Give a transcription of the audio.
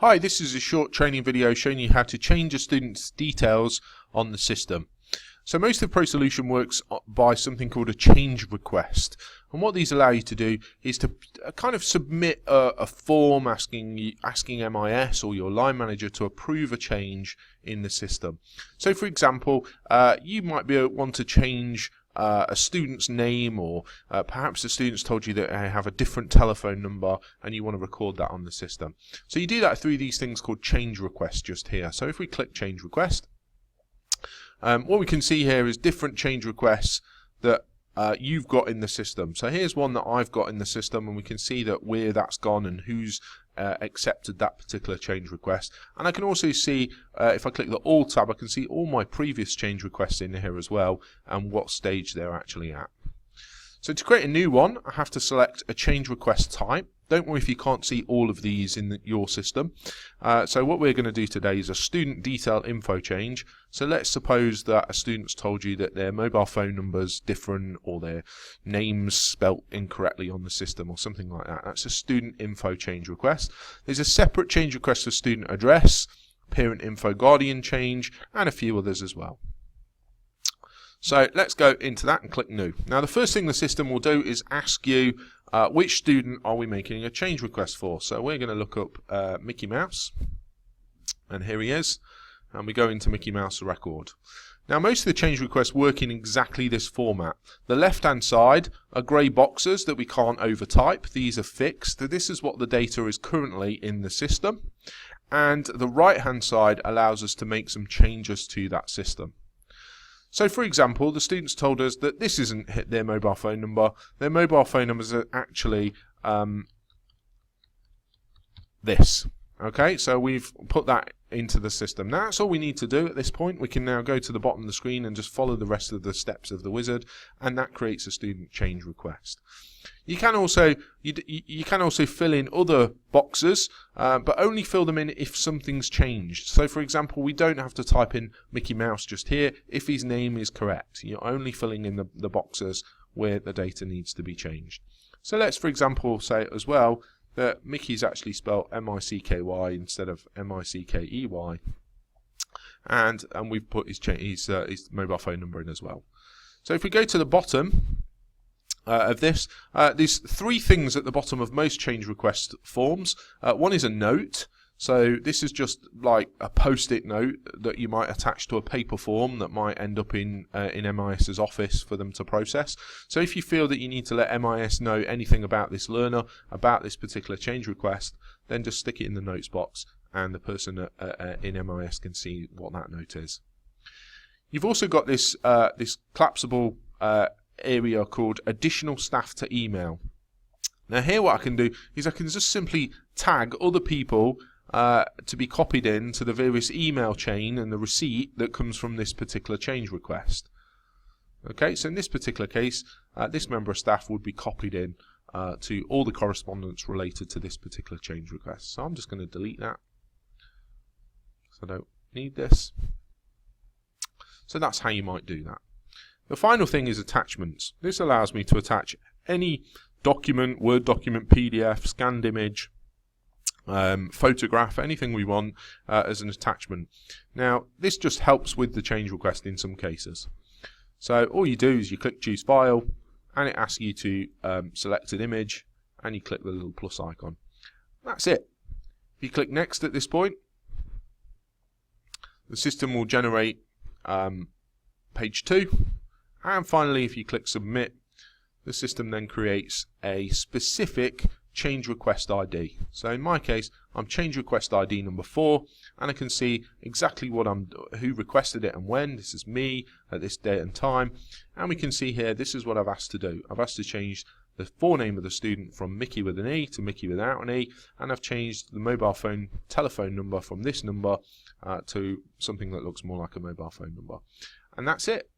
Hi, this is a short training video showing you how to change a student's details on the system. So most of ProSolution works by something called a change request, and what these allow you to do is to kind of submit a form asking MIS or your line manager to approve a change in the system. So for example, you might want to change a student's name, or perhaps the student's told you that they have a different telephone number and you want to record that on the system. So you do that through these things called change requests just here. So if we click change request, what we can see here is different change requests that you've got in the system. So here's one that I've got in the system, and we can see that where that's gone and who's accepted that particular change request. And I can also see, if I click the All tab, I can see all my previous change requests in here as well and what stage they're actually at. So to create a new one, I have to select a change request type. Don't worry if you can't see all of these in your system. So what we're going to do today is a student detail info change. So let's suppose that a student's told you that their mobile phone number's different, or their name's spelt incorrectly on the system, or something like that. That's a student info change request. There's a separate change request for student address, parent info guardian change, and a few others as well. So let's go into that and click new. Now the first thing the system will do is ask you which student are we making a change request for. So we're going to look up Mickey Mouse, and here he is, and we go into Mickey Mouse record. Now most of the change requests work in exactly this format. The left hand side are grey boxes that we can't overtype. These are fixed. This is what the data is currently in the system, and the right hand side allows us to make some changes to that system. So for example, the students told us that this isn't hit their mobile phone number. Their mobile phone numbers are actually this. Okay, so we've put that into the system. Now that's all we need to do at this point. We can now go to the bottom of the screen and just follow the rest of the steps of the wizard, and that creates a student change request. You can also fill in other boxes, but only fill them in if something's changed. So for example, we don't have to type in Mickey Mouse just here if his name is correct. You're only filling in the boxes where the data needs to be changed. So let's, for example, say as well that Mickey's actually spelled M-I-C-K-Y instead of M-I-C-K-E-Y, and we've put his mobile phone number in as well. So if we go to the bottom of this, there's three things at the bottom of most change request forms. One is a note. So this is just like a post-it note that you might attach to a paper form that might end up in MIS's office for them to process. So if you feel that you need to let MIS know anything about this learner, about this particular change request, then just stick it in the notes box, and the person in MIS can see what that note is. You've also got this collapsible area called additional staff to email. Now here what I can do is I can just simply tag other people to be copied in to the various email chain and the receipt that comes from this particular change request. Okay, so in this particular case, this member of staff would be copied in to all the correspondence related to this particular change request. So I'm just going to delete that, so I don't need this. So that's how you might do that. The final thing is attachments. This allows me to attach any document, Word document, PDF, scanned image, photograph, anything we want as an attachment. Now this just helps with the change request in some cases. So all you do is you click choose file, and it asks you to select an image, and you click the little plus icon. That's it. If you click next at this point, the system will generate page 2, and finally if you click submit, the system then creates a specific change request ID. So in my case, I'm change request ID number 4, and I can see exactly who requested it and when. This is me at this date and time, and we can see here this is what I've asked to do. I've asked to change the forename of the student from Mickey with an E to Mickey without an E, and I've changed the mobile phone telephone number from this number to something that looks more like a mobile phone number. And that's it.